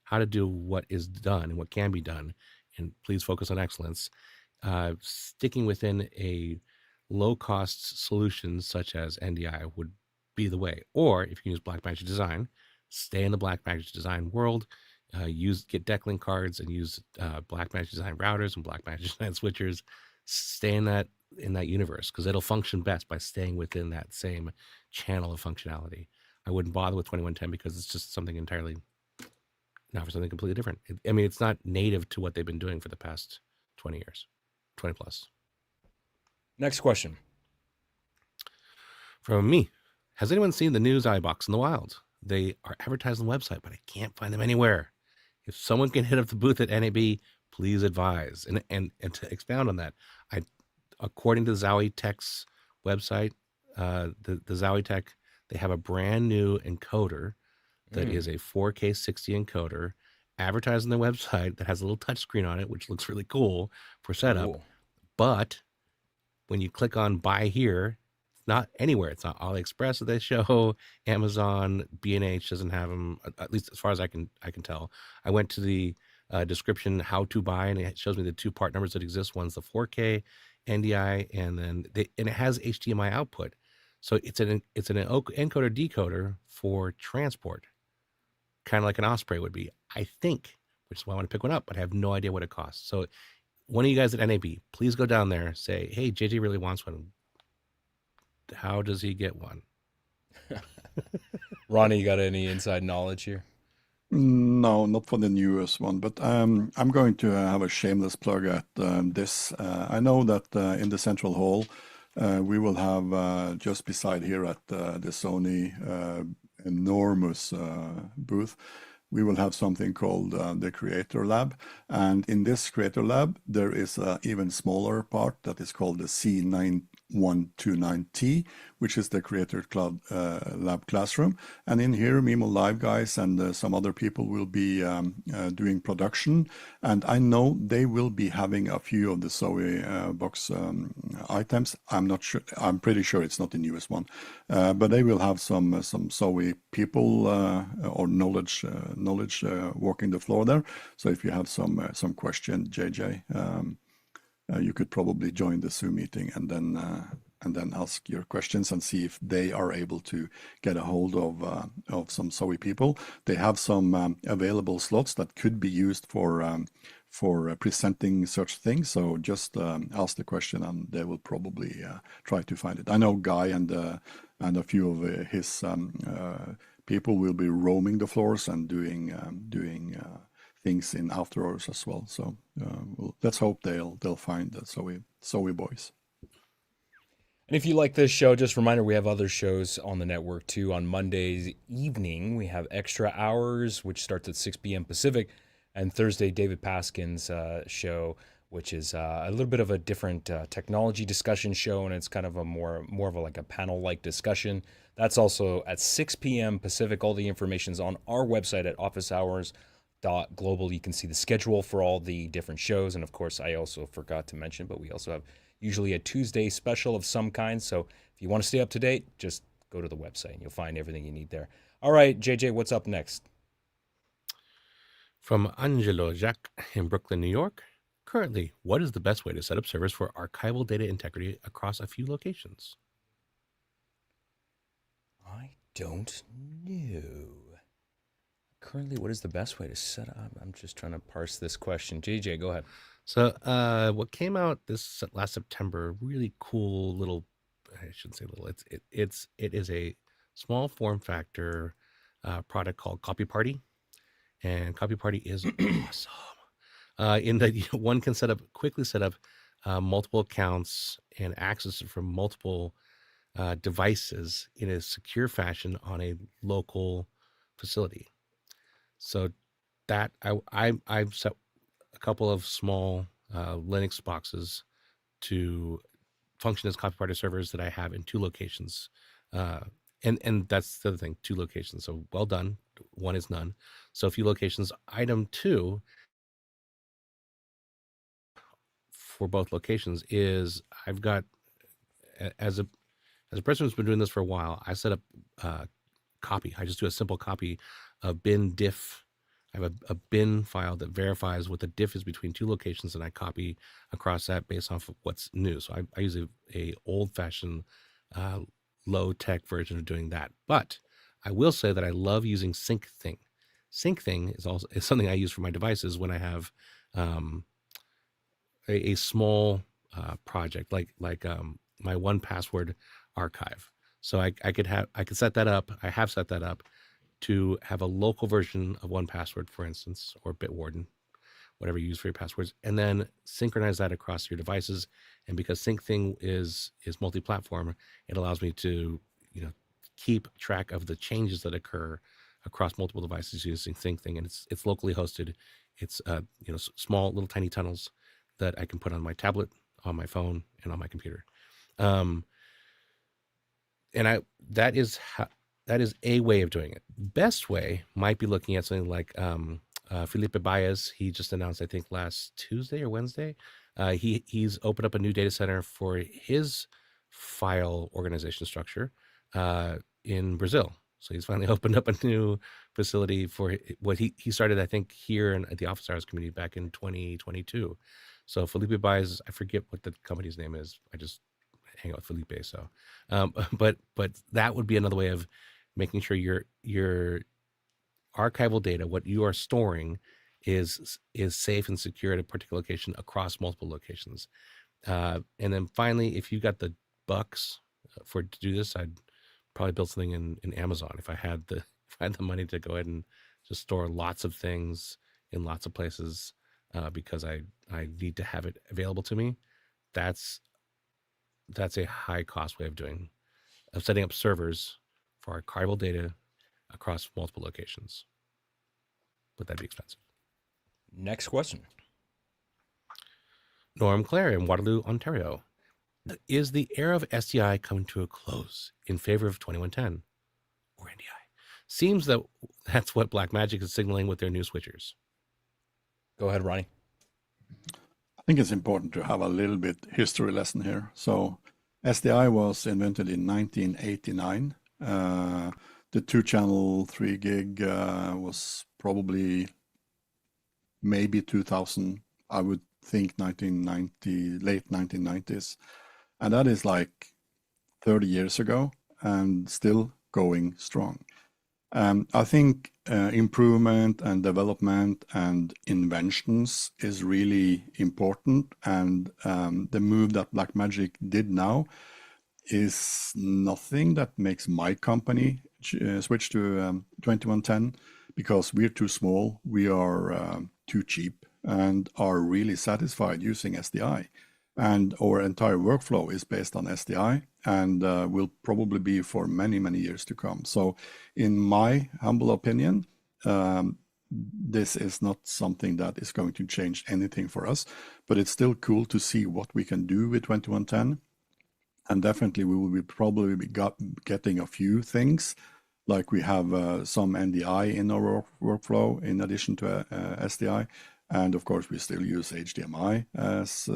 how to do what is done and what can be done, and please focus on excellence, sticking within a low cost solution such as NDI would be the way. Or if you use Blackmagic Design, stay in the Blackmagic Design world. Get DeckLink cards and use Blackmagic Design routers and Blackmagic Design switchers. Stay in that universe, because it'll function best by staying within that same channel of functionality. I wouldn't bother with 2110 because it's just something entirely now for something completely different. I mean, it's not native to what they've been doing for the past 20 years, 20 plus. Next question. From me, has anyone seen the new ZowieBox in the wild? They are advertised on the website, but I can't find them anywhere. If someone can hit up the booth at NAB, please advise. And to expound on that, according to Zowie Tech's website, the Zowie Tech, they have a brand new encoder that is a 4K 60 encoder advertised on their website that has a little touch screen on it, which looks really cool for setup. Cool. But when you click on buy here, it's not anywhere. It's not AliExpress that they show. Amazon, B&H doesn't have them, at least as far as I can tell. I went to the description how to buy, and it shows me the two part numbers that exist. One's the 4K NDI, and then and it has HDMI output. So it's an encoder decoder for transport, kind of like an Osprey would be, I think, which is why I want to pick one up, but I have no idea what it costs. So one of you guys at NAB, please go down there, say, hey, JJ really wants one. How does he get one? Ronnie, you got any inside knowledge here? No, not for the newest one, but I'm going to have a shameless plug at this. I know that in the central hall, we will have just beside here at the Sony enormous booth, we will have something called the Creator Lab. And in this Creator Lab, there is an even smaller part that is called the C9129T, which is the Creator Lab classroom. And in here, MimoLive guys and some other people will be doing production. And I know they will be having a few of the ZowieBox items. I'm not sure. I'm pretty sure it's not the newest one, but they will have some Zowie people or knowledge walking the floor there. So if you have some question, JJ, you could probably join the Zoom meeting and then ask your questions and see if they are able to get a hold of some Zowie people. They have some available slots that could be used for presenting such things. So just ask the question and they will probably try to find it. I know Guy and a few of his people will be roaming the floors and doing things in after hours as well. So let's hope they'll find the Zowie boys. And if you like this show, just a reminder, we have other shows on the network too. On Mondays evening, we have Extra Hours, which starts at 6 p.m. Pacific, and Thursday, David Paskin's show, which is a little bit of a different technology discussion show, and it's kind of a more of a, like a panel-like discussion. That's also at 6 p.m. Pacific. All the information's on our website at officehours.global. You can see the schedule for all the different shows, and of course, I also forgot to mention, but we also have usually a Tuesday special of some kind. So if you want to stay up to date, just go to the website and you'll find everything you need there. All right, JJ, what's up next? From Angelo Jacques in Brooklyn, New York. Currently, what is the best way to set up servers for archival data integrity across a few locations? I don't know. Currently, what is the best way to set up? I'm just trying to parse this question. JJ, go ahead. So what came out this last September, really cool little, I shouldn't say little, it is a small form factor product called Copy Party. And Copy Party is awesome. In that one can quickly set up multiple accounts and access from multiple devices in a secure fashion on a local facility. So that I've set a couple of small Linux boxes to function as Copy Party servers that I have in 2 locations. And that's the other thing, 2 locations. So well done. 1 is none. So a few locations. Item 2 for both locations is I've got, as a person who's been doing this for a while, I set up copy. I just do a simple copy of bin diff. I have a bin file that verifies what the diff is between 2 locations, and I copy across that based off of what's new. So I use a old-fashioned low-tech version of doing that. But I will say that I love using SyncThing. SyncThing is something I use for my devices when I have a small project like my 1Password archive. So I could set that up. I have set that up. to have a local version of 1Password, for instance, or Bitwarden, whatever you use for your passwords, and then synchronize that across your devices. And because SyncThing is multi-platform, it allows me to, keep track of the changes that occur across multiple devices using SyncThing, and it's locally hosted. It's small little tiny tunnels that I can put on my tablet, on my phone, and on my computer. That is a way of doing it. Best way might be looking at something like Felipe Baez. He just announced, I think, last Tuesday or Wednesday, he's opened up a new data center for his file organization structure in Brazil. So he's finally opened up a new facility for what he started, I think, here at the Office Hours community back in 2022. So Felipe Baez, I forget what the company's name is. I just hang out with Felipe. So, but that would be another way of making sure your archival data, what you are storing, is safe and secure at a particular location across multiple locations. And then finally, if you got the bucks to do this, I'd probably build something in Amazon if I had the money to go ahead and just store lots of things in lots of places because I need to have it available to me. That's a high cost way of setting up servers for archival data across multiple locations. But that'd be expensive. Next question. Norm Clare in Waterloo, Ontario. Is the era of SDI coming to a close in favor of 2110 or NDI? Seems that's what Blackmagic is signaling with their new switchers. Go ahead, Ronnie. I think it's important to have a little bit history lesson here. So SDI was invented in 1989. The 2-channel 3 gig was probably maybe 2000. I would think 1990, late 1990s. And that is like 30 years ago and still going strong. I think improvement and development and inventions is really important. And the move that Blackmagic did now is nothing that makes my company switch to 2110 because we're too small, we are too cheap, and are really satisfied using SDI. And our entire workflow is based on SDI and will probably be for many, many years to come. So in my humble opinion, this is not something that is going to change anything for us, but it's still cool to see what we can do with 2110. And definitely we will probably be getting a few things, like we have some NDI in our workflow in addition to SDI. And of course, we still use HDMI as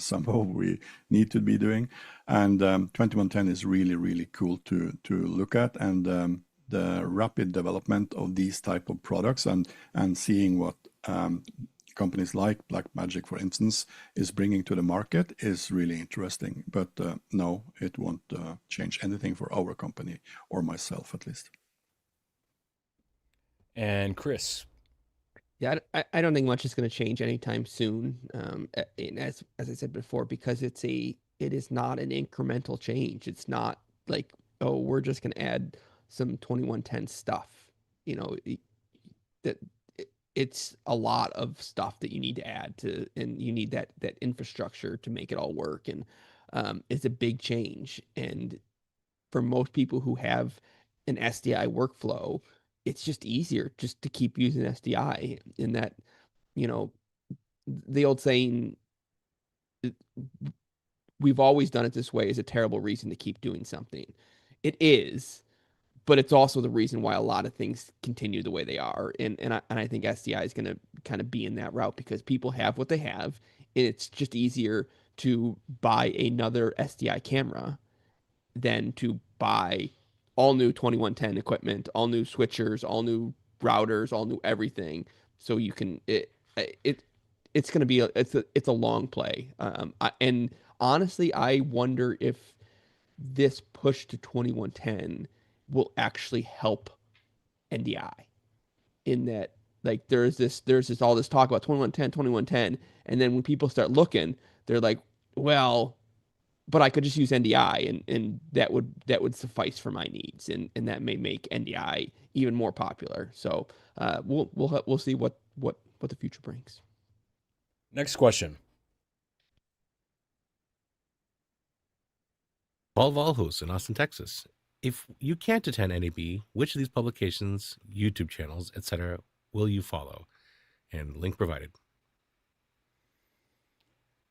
somehow we need to be doing. And 2110 is really, really cool to look at. And the rapid development of these type of products and seeing what companies like Blackmagic, for instance, is bringing to the market is really interesting. But no, it won't change anything for our company or myself, at least. And Chris. Yeah, I don't think much is going to change anytime soon. And as I said before, because it is not an incremental change. It's not like, oh, we're just going to add some 2110 stuff. It's a lot of stuff that you need to add to, and you need that infrastructure to make it all work. And it's a big change. And for most people who have an SDI workflow, it's just easier just to keep using SDI. In that, the old saying, we've always done it this way, is a terrible reason to keep doing something. It is, but it's also the reason why a lot of things continue the way they are. And I think SDI is going to kind of be in that route because people have what they have, and it's just easier to buy another SDI camera than to buy all new 2110 equipment, all new switchers, all new routers, all new everything. So you can it's going to be it's a long play. And honestly, I wonder if this push to 2110 will actually help NDI in that, like, there's all this talk about 2110, and then when people start looking, they're like, well, but I could just use NDI and that would suffice for my needs, and that may make NDI even more popular. So we'll see what the future brings. Next question. Paul Valhos in Austin, Texas. If you can't attend NAB, which of these publications, YouTube channels, etc., will you follow? And link provided.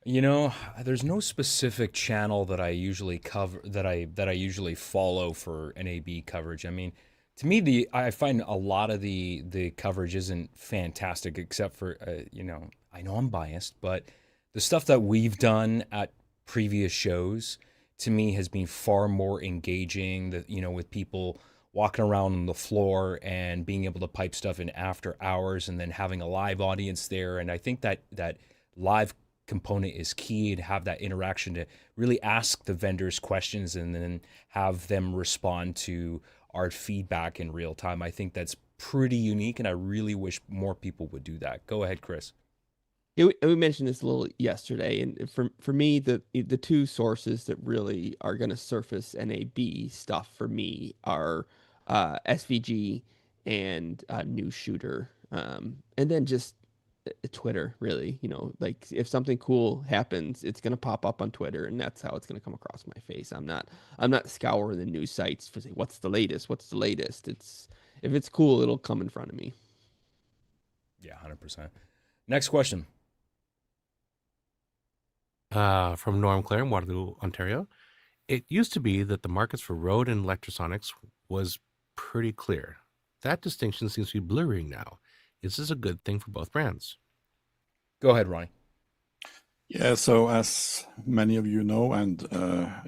You know, there's no specific channel that I usually cover that I usually follow for NAB coverage. I mean, to me, I find a lot of the coverage isn't fantastic, except for you know, I know I'm biased, but the stuff that we've done at previous shows to me has been far more engaging. That, you know, with people walking around on the floor and being able to pipe stuff in after hours, and then having a live audience there. And I think that live component is key to have that interaction, to really ask the vendors questions and then have them respond to our feedback in real time. I think that's pretty unique, and I really wish more people would do that. Go ahead, Chris. Yeah, we mentioned this a little yesterday, and for me, the two sources that really are going to surface NAB stuff for me are SVG and News Shooter, and then just Twitter. Really, you know, like if something cool happens, it's going to pop up on Twitter, and that's how it's going to come across my face. I'm not scouring the news sites for saying what's the latest, what's the latest. It's if it's cool, it'll come in front of me. Yeah, 100%. Next question. From Norm Clare in Waterloo, Ontario. It used to be that the markets for Rode and Lectrosonics was pretty clear. That distinction seems to be blurring now. Is this a good thing for both brands? Go ahead, Ronnie. Yeah, so as many of you know, and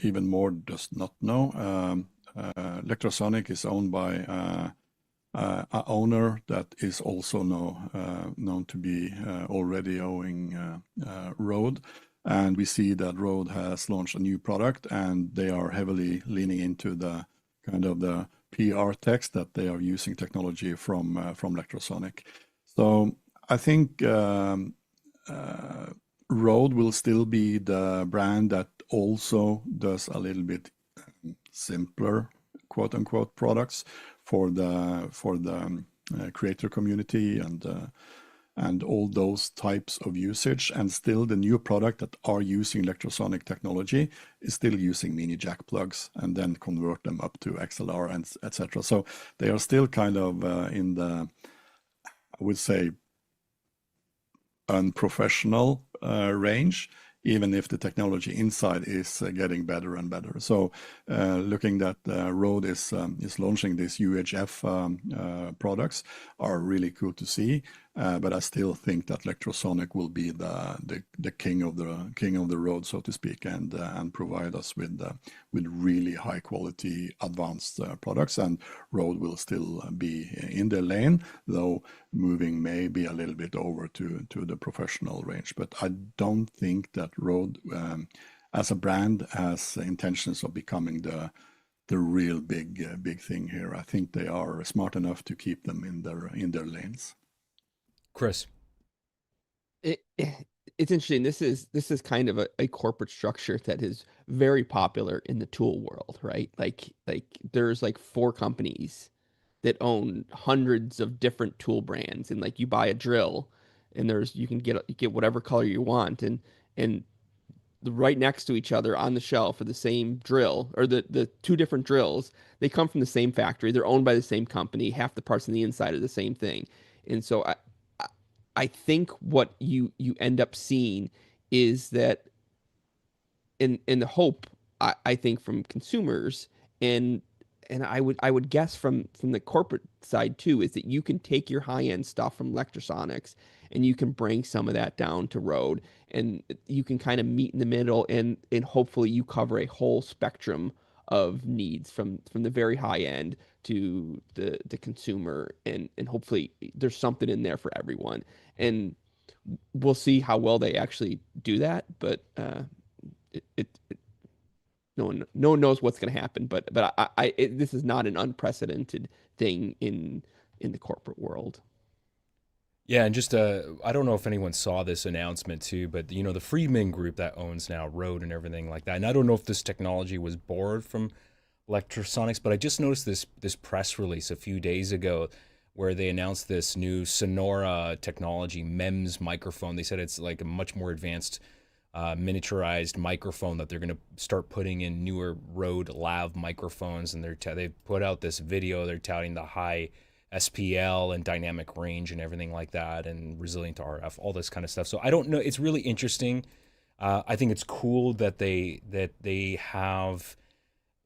even more does not know, Lectrosonic is owned by an owner that is also known to be already owning Rode. And we see that Rode has launched a new product, and they are heavily leaning into the kind of the PR text that they are using technology from Lectrosonic. So I think Rode will still be the brand that also does a little bit simpler, quote unquote, products for the creator community and all those types of usage. And still the new product that are using Lectrosonic technology is still using mini jack plugs and then convert them up to XLR and etc. So they are still kind of in the, I would say, unprofessional range, even if the technology inside is getting better and better. So looking that Rode is launching these UHF products are really cool to see. But I still think that Lectrosonic will be the king of the road, so to speak, and provide us with really high quality advanced products. And Rode will still be in their lane, though moving maybe a little bit over to the professional range. But I don't think that Rode, as a brand, has intentions of becoming the real big thing here. I think they are smart enough to keep them in their lanes. Chris. It's interesting. This is kind of a corporate structure that is very popular in the tool world, right? Like there's like 4 companies that own hundreds of different tool brands, and like you buy a drill, and you can get whatever color you want, and right next to each other on the shelf are the same drill, or the 2 different drills. They come from the same factory. They're owned by the same company. Half the parts on the inside are the same thing, and so I think what you end up seeing is that in the hope, I think, from consumers, and I would guess from the corporate side too, is that you can take your high-end stuff from Lectrosonics and you can bring some of that down to Rode, and you can kind of meet in the middle, and hopefully you cover a whole spectrum of needs from the very high end to the consumer, and hopefully there's something in there for everyone. And we'll see how well they actually do that, but no one knows what's going to happen. But this is not an unprecedented thing in the corporate world. Yeah, and just I don't know if anyone saw this announcement too, but you know the Friedman Group that owns now Rode and everything like that. And I don't know if this technology was borrowed from Lectrosonics, but I just noticed this press release a few days ago where they announced this new Sonora technology MEMS microphone. They said it's like a much more advanced miniaturized microphone that they're going to start putting in newer Rode Lav microphones, and they put out this video. They're touting the high SPL and dynamic range and everything like that, and resilient to RF, all this kind of stuff. So I don't know. It's really interesting. I think it's cool that they have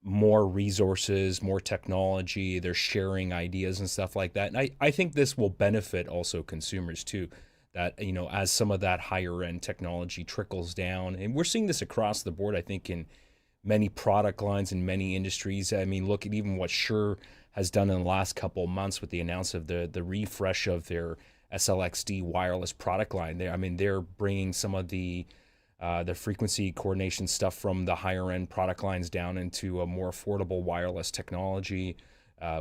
more resources, more technology. They're sharing ideas and stuff like that. And I think this will benefit also consumers too. That, you know, as some of that higher end technology trickles down, and we're seeing this across the board, I think, in many product lines in many industries. I mean, look at even what Shure has done in the last couple of months with the announcement of the refresh of their SLXD wireless product line. I mean, they're bringing some of the frequency coordination stuff from the higher end product lines down into a more affordable wireless technology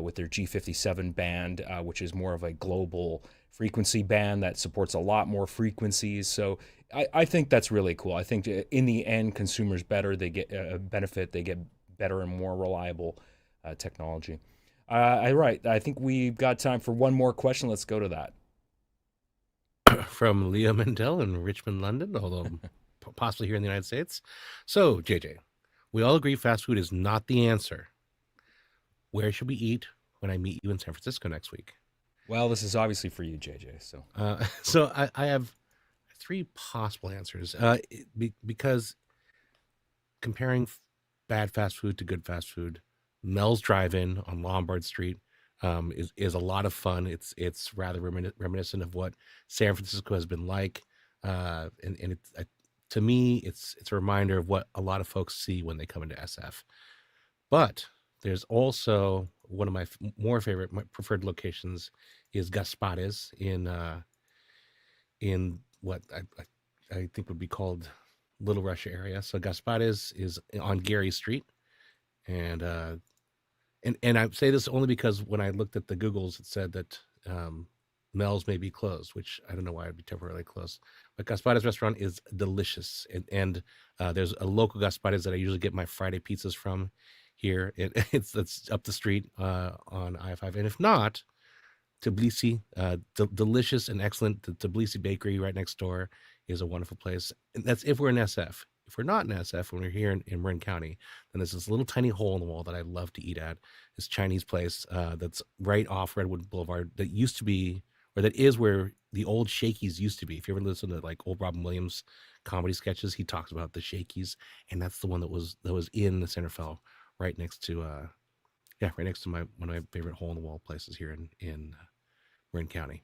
with their G57 band, which is more of a global frequency band that supports a lot more frequencies. So I think that's really cool. I think in the end, consumers they get a benefit, they get better and more reliable technology. Right. I think we've got time for one more question. Let's go to that. From Leah Mendel in Richmond, London, although possibly here in the United States. So, JJ, we all agree fast food is not the answer. Where should we eat when I meet you in San Francisco next week? Well, this is obviously for you, JJ. So, so I have three possible answers because comparing bad fast food to good fast food, Mel's Drive-In on Lombard Street is a lot of fun. It's rather reminiscent of what San Francisco has been like, and it's to me it's a reminder of what a lot of folks see when they come into SF. But there's also one of my my preferred locations is Gaspares in what I think would be called Little Russia area. So Gaspares is on Gary Street, and I say this only because when I looked at the Googles, it said that Mel's may be closed, which I don't know why it'd be temporarily closed. But Gaspares restaurant is delicious, and there's a local Gaspares that I usually get my Friday pizzas from here. It's up the street on I-5, and if not, Tbilisi, delicious and excellent. The Tbilisi Bakery right next door is a wonderful place, and that's if we're in SF. If we're not in SF, when we're here in Marin County, then there's this little tiny hole in the wall that I love to eat at. This Chinese place that's right off Redwood Boulevard that used to be, or that is where the old Shakey's used to be. If you ever listen to like old Robin Williams comedy sketches, he talks about the Shakey's, and that's the one that was in the Centerfell, right next to right next to one of my favorite hole in the wall places here in Marin County.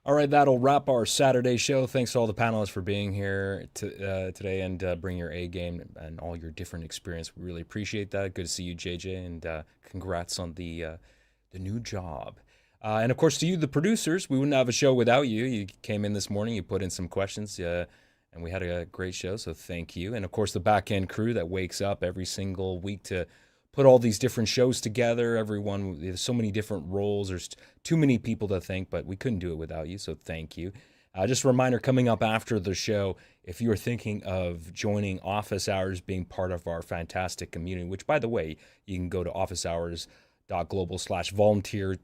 All right, that'll wrap our Saturday show. Thanks to all the panelists for being here today and bring your A game and all your different experience. We really appreciate that. Good to see you, JJ, and congrats on the new job. And of course, to you, the producers, we wouldn't have a show without you. You came in this morning, you put in some questions, and we had a great show, so thank you. And of course, the back-end crew that wakes up every single week to put all these different shows together. Everyone, there's so many different roles. There's too many people to thank, but we couldn't do it without you, so thank you. Just a reminder, coming up after the show, if you are thinking of joining Office Hours, being part of our fantastic community, which, by the way, you can go to officehours.global/volunteer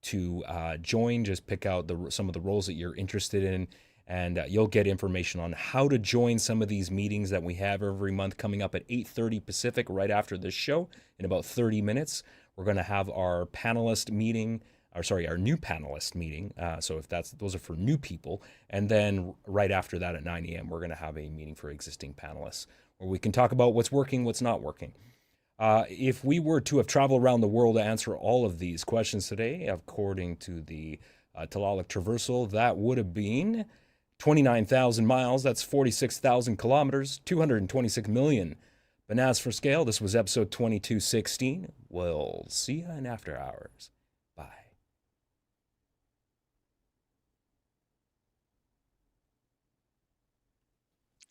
to join. Just pick out some of the roles that you're interested in, and you'll get information on how to join some of these meetings that we have every month coming up at 8:30 Pacific right after this show. In about 30 minutes, we're going to have our panelist meeting, our new panelist meeting. So if those are for new people. And then right after that at 9 a.m., we're going to have a meeting for existing panelists where we can talk about what's working, what's not working. If we were to have traveled around the world to answer all of these questions today, according to the Talalic Traversal, that would have been 29,000 miles. That's 46,000 kilometers, 226 million. Bananas for scale. This was episode 2216. We'll see you in After Hours. Bye.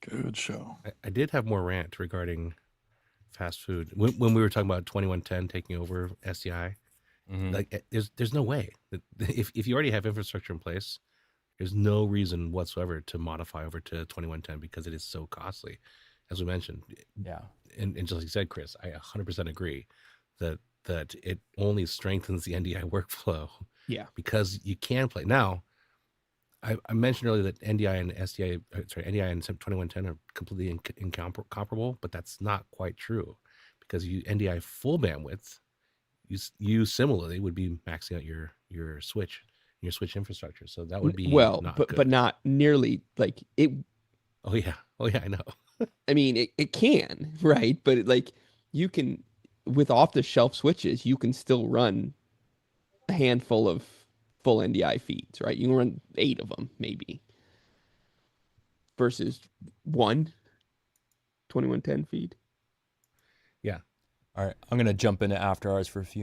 Good show. I did have more rant regarding fast food when we were talking about 2110 taking over SDI Mhm. Like there's no way that if you already have infrastructure in place, there's no reason whatsoever to modify over to 2110 because it is so costly, as we mentioned. Yeah. And just like you said, Chris, I 100% agree that it only strengthens the NDI workflow Yeah. because you can play. Now, I mentioned earlier that NDI and NDI and 2110 are completely incomparable, but that's not quite true because NDI full bandwidth, you similarly would be maxing out your switch infrastructure. So that would be Well, not but good. not nearly like it. Oh yeah, I know. I mean, it can, right? But like you can, with off the shelf switches, you can still run a handful of full NDI feeds, right? You can run 8 of them maybe versus one 2110 feed. Yeah. All right. I'm going to jump into after hours for a few